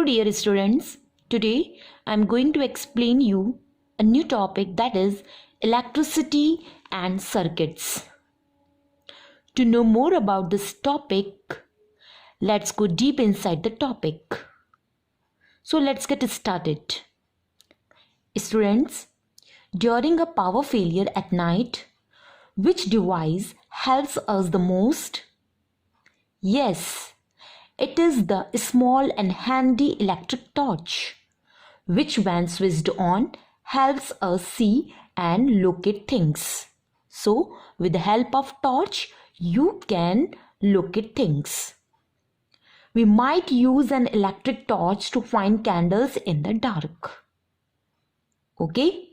dear students, today I am going to explain you a new topic, that is electricity and circuits. To know more about this topic, let's go deep inside the topic. So let's get started. Students, during a power failure at night, which device helps us the most? Yes, it is the small and handy electric torch, which when switched on helps us see and locate things. So with the help of torch, you can locate things. We might use an electric torch to find candles in the dark. Okay?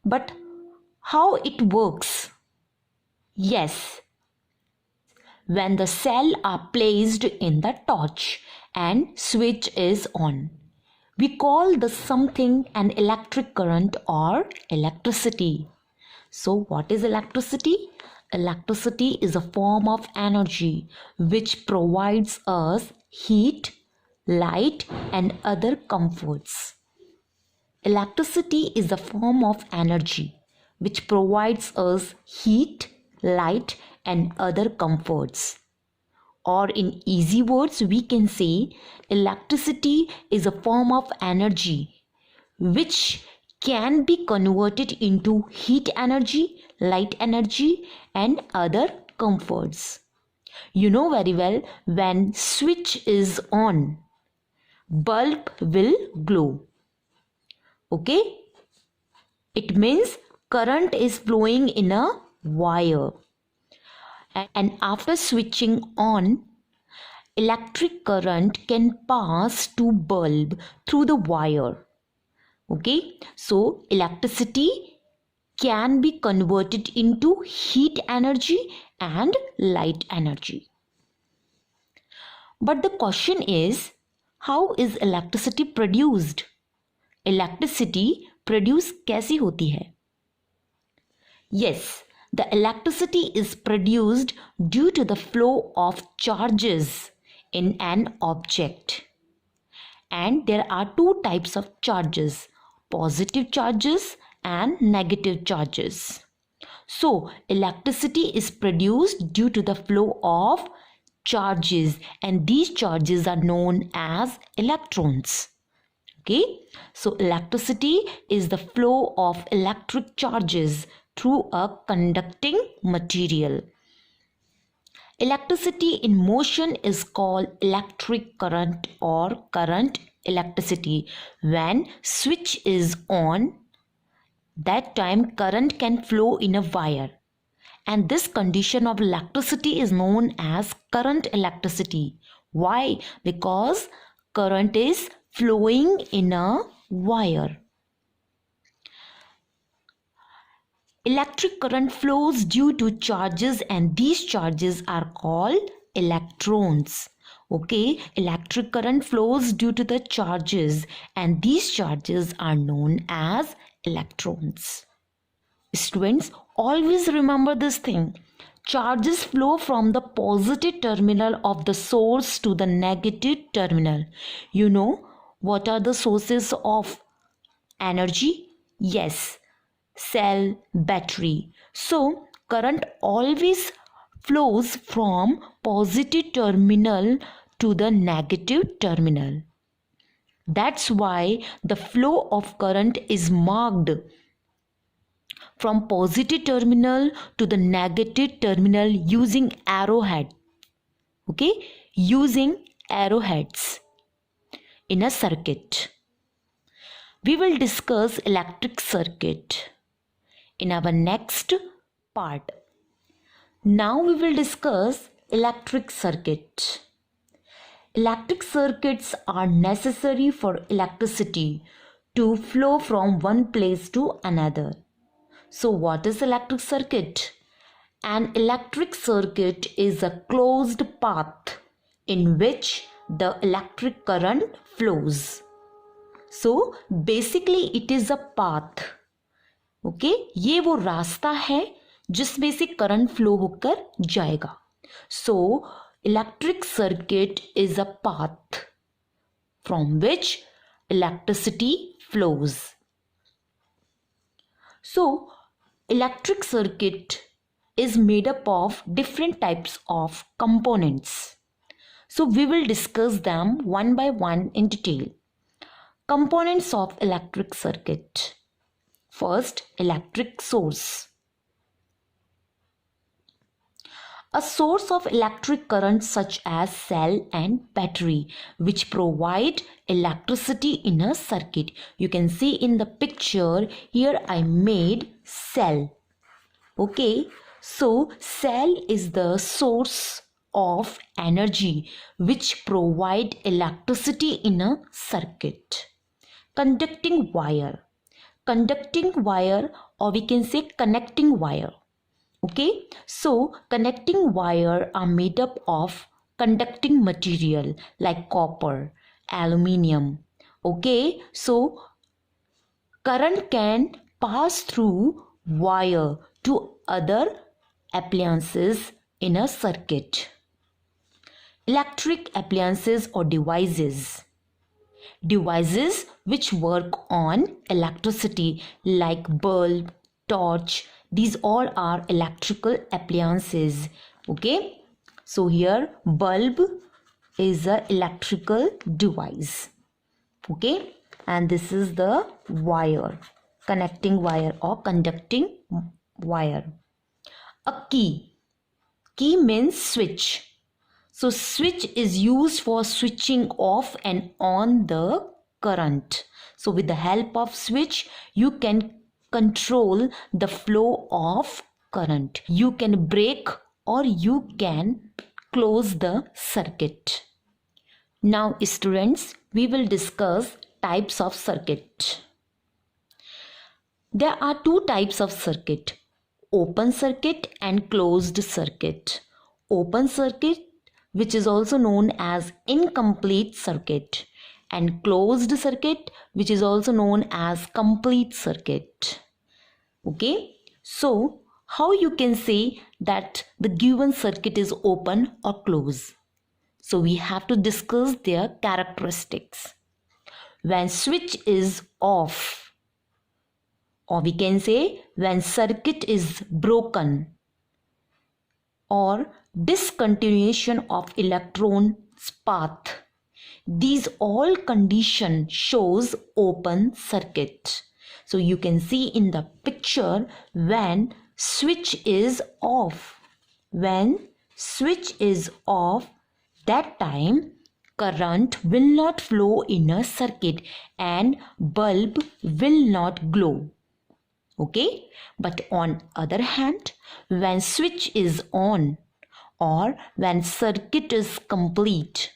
But how it works? Yes, when the cells are placed in the torch and switch is on, we call the something an electric current or electricity. So what is electricity? Electricity is a form of energy which provides us heat, light and other comforts. Electricity is a form of energy which provides us heat, light and other comforts. Or in easy words, we can say electricity is a form of energy which can be converted into heat energy, light energy and other comforts. You know very well, when switch is on, bulb will glow. Okay? It means current is flowing in a wire. And after switching on, electric current can pass to bulb through the wire. Okay, so electricity can be converted into heat energy and light energy. But the question is, how is electricity produced? Electricity produced कैसे होती है? Yes, the electricity is produced due to the flow of charges in an object. And there are two types of charges, positive charges and negative charges. So, electricity is produced due to the flow of charges and these charges are known as electrons. Okay, so electricity is the flow of electric charges through a conducting material. Electricity in motion is called electric current or current electricity. When switch is on, that time current can flow in a wire. And this condition of electricity is known as current electricity. Why? Because current is flowing in a wire. Electric current flows due to charges and these charges are called electrons. Okay, electric current flows due to the charges and these charges are known as electrons. Students, always remember this thing. Charges flow from the positive terminal of the source to the negative terminal. You know what are the sources of energy? Yes, cell, battery. So current always flows from positive terminal to the negative terminal. That's why the flow of current is marked from positive terminal to the negative terminal using arrowhead. Okay, using arrowheads in a circuit. We will discuss electric circuit in our next part. Now we will discuss electric circuit. Electric circuits are necessary for electricity to flow from one place to another. So what is electric circuit? An electric circuit is a closed path in which the electric current flows. So basically it is a path. Okay, ये वो रास्ता है जिसमें से current flow होकर जाएगा. So electric circuit is a path from which electricity flows. So, electric circuit is made up of different types of components. So, we will discuss them one by one in detail. Components of electric circuit. First, electric source. A source of electric current such as cell and battery which provide electricity in a circuit. You can see in the picture here I made cell. Okay, so cell is the source of energy which provide electricity in a circuit. Conducting wire. Conducting wire, or we can say connecting wire. Okay, so connecting wire are made up of conducting material like copper, aluminium. Okay, so current can pass through wire to other appliances in a circuit. Electric appliances or devices. Devices which work on electricity like bulb, torch, these all are electrical appliances. Okay, so here bulb is an electrical device. Okay, and this is the wire, connecting wire or conducting wire. A key. Key means switch. So switch is used for switching off and on the current. So with the help of switch, you can control the flow of current. You can break or you can close the circuit. Now students, we will discuss types of circuit. There are two types of circuit, open circuit and closed circuit. Open circuit, which is also known as incomplete circuit, and closed circuit, which is also known as complete circuit. Okay, so how you can say that the given circuit is open or closed? So we have to discuss their characteristics. When switch is off, or we can say when circuit is broken, or discontinuation of electron's path, these all condition shows open circuit. So you can see in the picture when switch is off. When switch is off, that time current will not flow in a circuit and bulb will not glow. Okay, but on other hand, when switch is on or when circuit is complete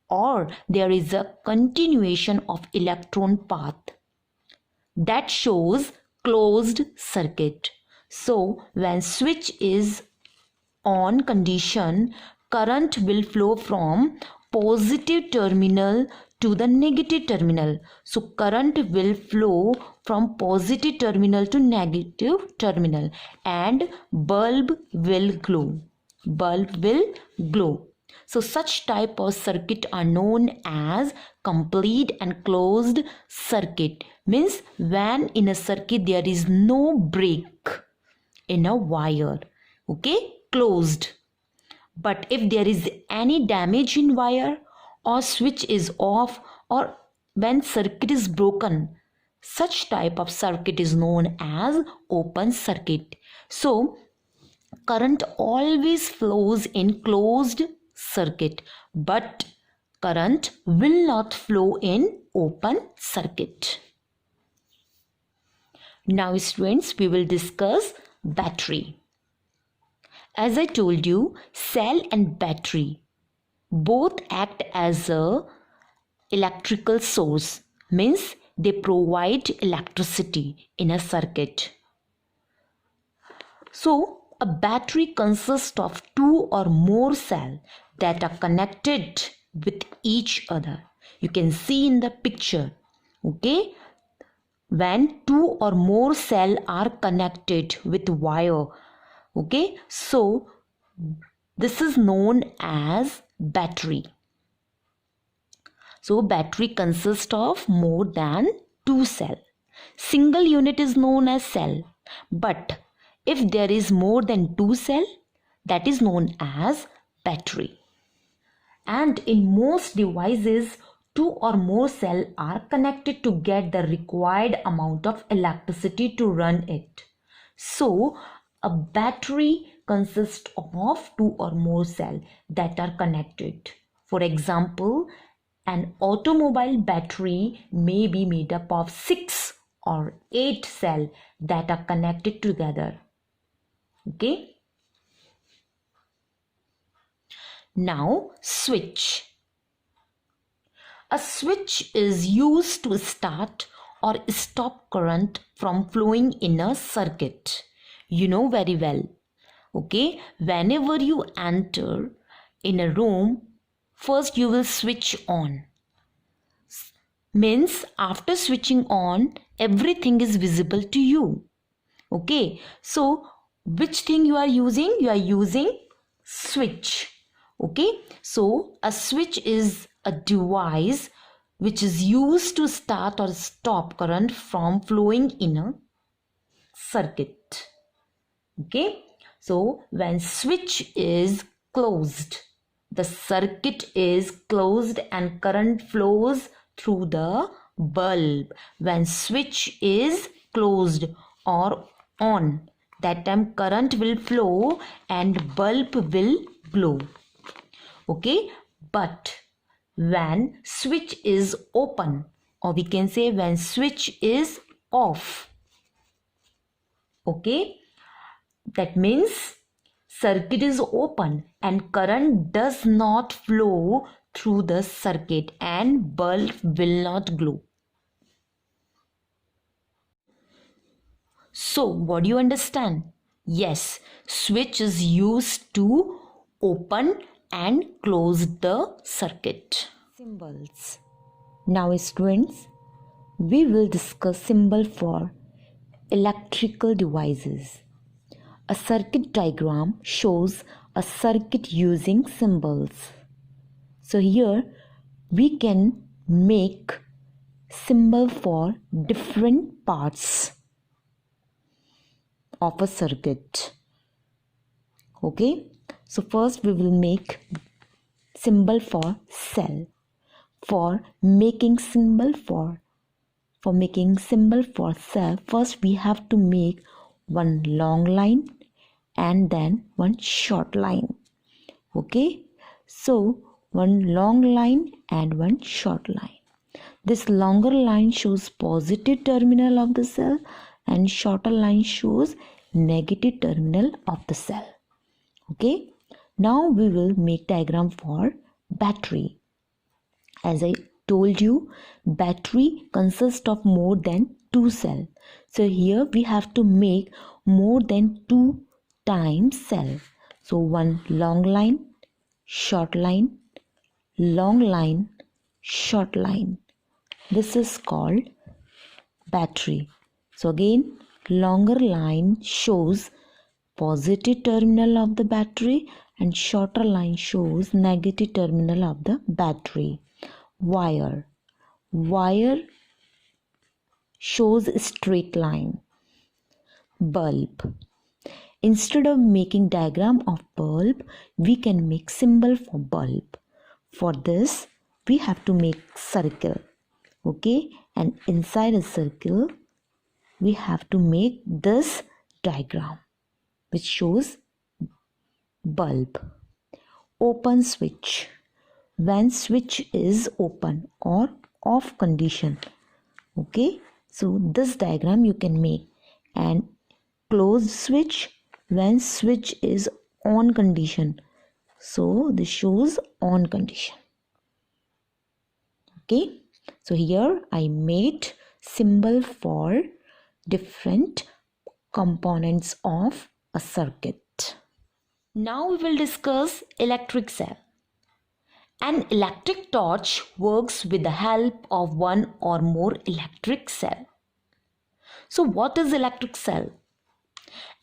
or there is a continuation of electron path, that shows closed circuit. So when switch is on condition, current will flow from positive terminal to the negative terminal. So current will flow from positive terminal to negative terminal and bulb will glow. Bulb will glow. So such type of circuit are known as complete and closed circuit. Means when in a circuit there is no break in a wire. Okay, closed. But if there is any damage in wire or switch is off or when circuit is broken, such type of circuit is known as open circuit. So current always flows in closed circuit, but current will not flow in open circuit. Now students, we will discuss battery. As I told you, cell and battery both act as a electrical source, means they provide electricity in a circuit. So a battery consists of two or more cells that are connected with each other. You can see in the picture. Okay, when two or more cells are connected with wire. Okay, so this is known as battery. So battery consists of more than two cells. Single unit is known as cell. But if there is more than two cells, that is known as battery. And in most devices, two or more cells are connected to get the required amount of electricity to run it. So a battery consists of two or more cells that are connected. For example, an automobile battery may be made up of 6 or 8 cells that are connected together. Okay. Now switch. A switch is used to start or stop current from flowing in a circuit. You know very well. Okay, whenever you enter in a room, first you will switch on. Means after switching on, everything is visible to you. Okay, so which thing you are using? You are using switch. Okay, so a switch is a device which is used to start or stop current from flowing in a circuit. Okay, so when switch is closed, the circuit is closed and current flows through the bulb. When switch is closed or on, that time current will flow and bulb will glow. Okay, but when switch is open, or we can say when switch is off, okay, that means circuit is open and current does not flow through the circuit and bulb will not glow. So what do you understand? Yes, switch is used to open and close the circuit. Symbols. Now students, we will discuss symbol for electrical devices. A circuit diagram shows a circuit using symbols. So here we can make symbol for different parts of a circuit. Okay, so first we will make symbol for cell. For making symbol for cell, first we have to make one long line and then one short line. Okay, so one long line and one short line. This longer line shows positive terminal of the cell and shorter line shows negative terminal of the cell. Okay, now we will make diagram for battery. As I told you, battery consists of more than two cells. So here we have to make more than 2 times cell. So one long line, short line, long line, short line. This is called battery. So again, longer line shows positive terminal of the battery and shorter line shows negative terminal of the battery. Wire shows straight line. Bulb. Instead of making diagram of bulb, we can make symbol for bulb. For this, we have to make circle. Okay, and inside a circle, we have to make this diagram which shows bulb. Open switch. When switch is open or off condition. Okay, so this diagram you can make. And closed switch when switch is on condition. So this shows on condition. Okay, so here I made symbol for different components of a circuit. Now we will discuss electric cell. An electric torch works with the help of one or more electric cell. So what is electric cell?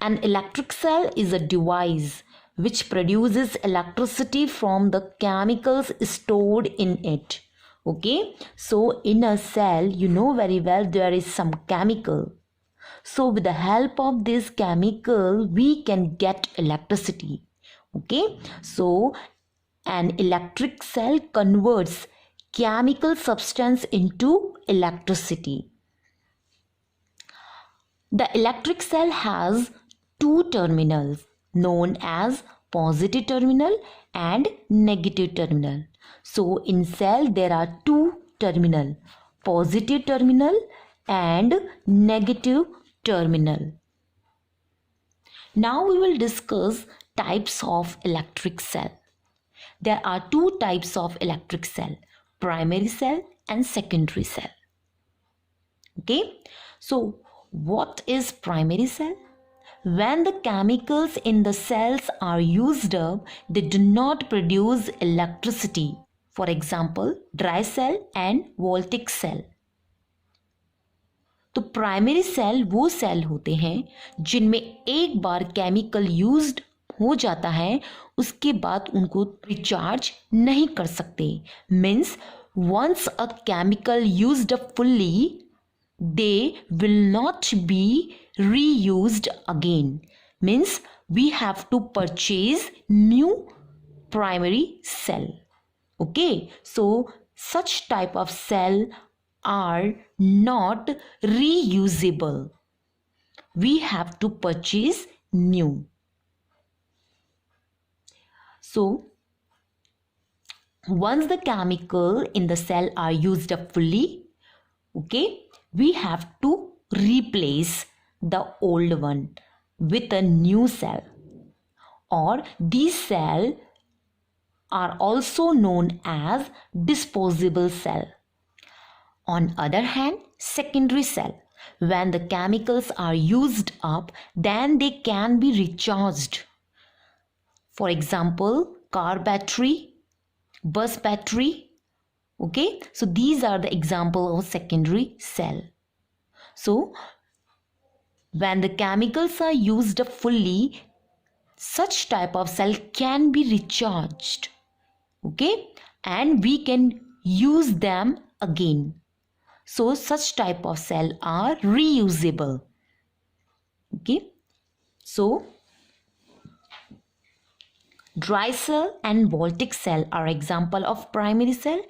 An electric cell is a device which produces electricity from the chemicals stored in it. Okay, so in a cell, you know very well there is some chemical. So with the help of this chemical, we can get electricity. Okay, so an electric cell converts chemical substance into electricity. The electric cell has two terminals known as positive terminal and negative terminal. So in cell there are two terminal, positive terminal and negative terminal. Now we will discuss types of electric cell. There are two types of electric cell, primary cell and secondary cell. Okay, so what is primary cell? When the chemicals in the cells are used up, they do not produce electricity. For example, dry cell and voltaic cell. तो primary cell वो cell होते हैं जिनमें एक बार chemical used हो जाता है, उसके बाद उनको रिचार्ज नहीं कर सकते. Means once a chemical used up fully, they will not be reused again. Means we have to purchase new primary cell. Okay, so such type of cell are not reusable. We have to purchase new. So once the chemical in the cell are used up fully, okay, we have to replace the old one with a new cell, or these cells are also known as disposable cell. On other hand, secondary cell, when the chemicals are used up, then they can be recharged. For example, car battery, bus battery. Okay, so these are the example of secondary cell. So when the chemicals are used up fully, such type of cell can be recharged. Okay, and we can use them again. So such type of cell are reusable. Okay, so dry cell and voltaic cell are example of primary cell,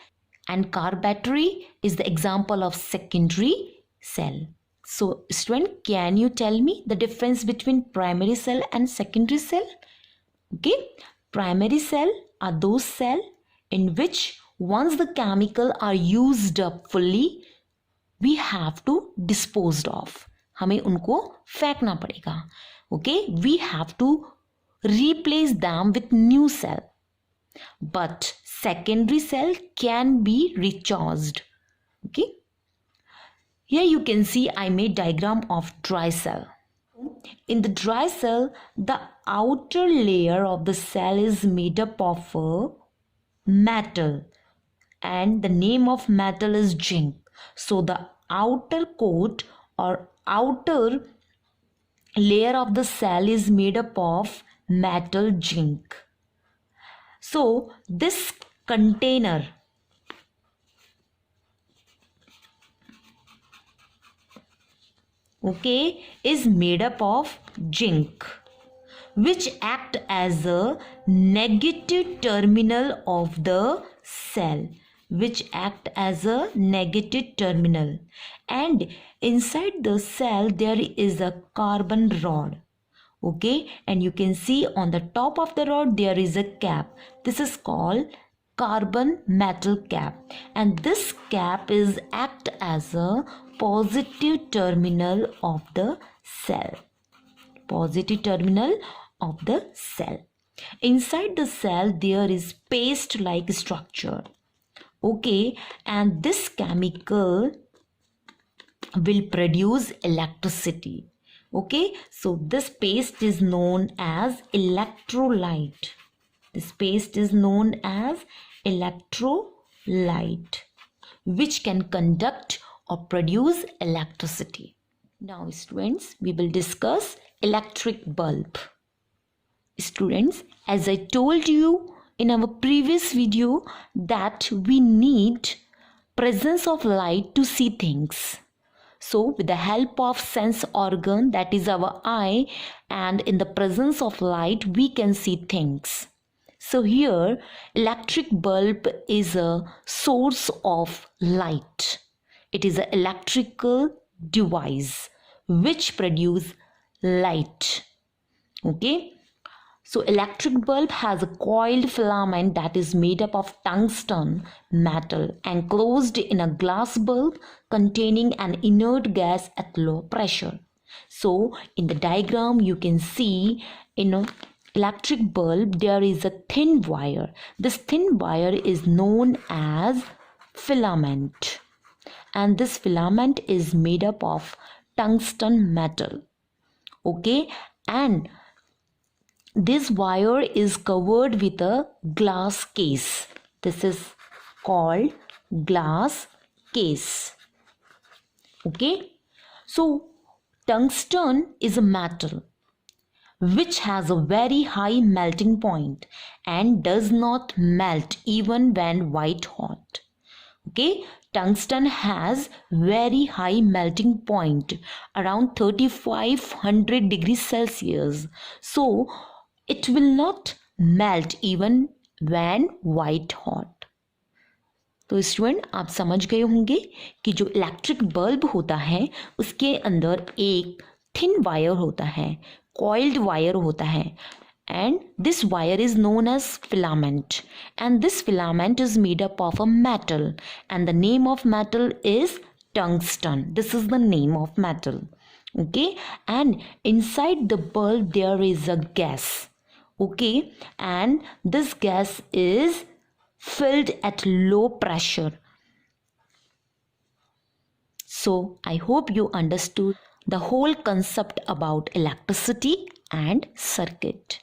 and car battery is the example of secondary cell. So student, can you tell me the difference between primary cell and secondary cell? Okay, primary cell are those cells in which once the chemical are used up fully, we have to dispose of. हमें उनको फेंकना पड़ेगा. Okay, we have to replace them with new cell. But secondary cell can be recharged. Okay, here you can see I made diagram of dry cell. In the dry cell, the outer layer of the cell is made up of metal, and the name of metal is zinc. So the outer coat or outer layer of the cell is made up of metal zinc. So this container okay is made up of zinc, which act as a negative terminal of the cell, and inside the cell there is a carbon rod. Okay, and you can see on the top of the rod there is a cap. This is called carbon metal cap, and this cap is act as a positive terminal of the cell. Inside the cell there is paste like structure. Okay, and this chemical will produce electricity. Okay, so this paste is known as electrolyte. Which can conduct or produce electricity. Now students, we will discuss electric bulb. Students, as I told you in our previous video that we need presence of light to see things. So with the help of sense organ, that is our eye, and in the presence of light we can see things. So here electric bulb is a source of light. It is an electrical device which produce light. Okay. So electric bulb has a coiled filament that is made up of tungsten metal enclosed in a glass bulb containing an inert gas at low pressure. So in the diagram you can see in an electric bulb there is a thin wire. This thin wire is known as filament, and this filament is made up of tungsten metal. Okay, and this wire is covered with a glass case. This is called glass case. Okay. So tungsten is a metal which has a very high melting point and does not melt even when white hot. Okay, tungsten has very high melting point around 3500 degrees Celsius. So it will not melt even when white hot. तो student आप समझ गए होंगे कि जो electric bulb होता है उसके अंदर एक थिन वायर होता है, कॉइल्ड वायर होता है, and this wire is known as filament, and this filament is made up of a metal, and the name of metal is tungsten. This is the name of metal. Okay, and inside the bulb there is a gas. Okay, and this gas is filled at low pressure. So I hope you understood the whole concept about electricity and circuit.